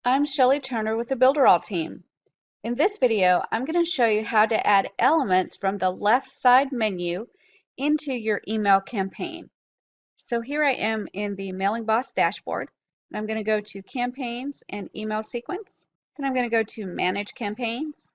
I'm Shelley Turner with the Builderall team. In this video, I'm going to show you how to add elements from the left side menu into your email campaign. So here I am in the Mailing Boss dashboard. And I'm going to go to Campaigns and Email Sequence. Then I'm going to go to Manage Campaigns.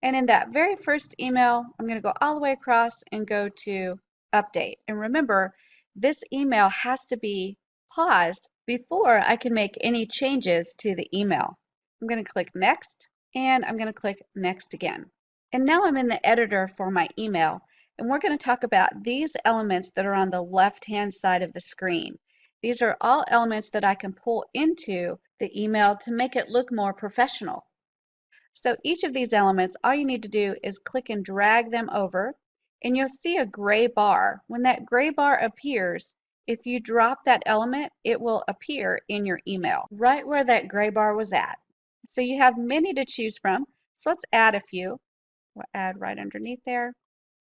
And in that very first email, I'm going to go all the way across and go to Update. And remember, this email has to be paused before I can make any changes to the email. I'm going to click Next, and I'm going to click Next again. And now I'm in the editor for my email, and we're going to talk about these elements that are on the left-hand side of the screen. These are all elements that I can pull into the email to make it look more professional. So each of these elements, all you need to do is click and drag them over, and you'll see a gray bar. When that gray bar appears, if you drop that element, it will appear in your email, right where that gray bar was at. So you have many to choose from, so let's add a few. We'll add right underneath there.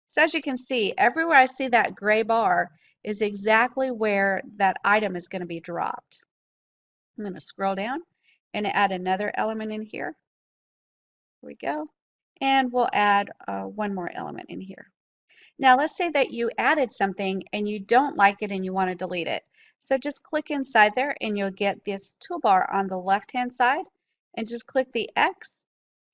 So as you can see, everywhere I see that gray bar is exactly where that item is going to be dropped. I'm going to scroll down and add another element in here. Here we go. And we'll add one more element in here. Now let's say that you added something and you don't like it and you want to delete it. So just click inside there and you'll get this toolbar on the left-hand side, and just click the X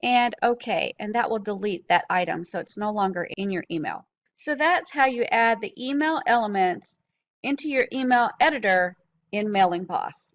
and OK, and that will delete that item so it's no longer in your email. So that's how you add the email elements into your email editor in Mailing Boss.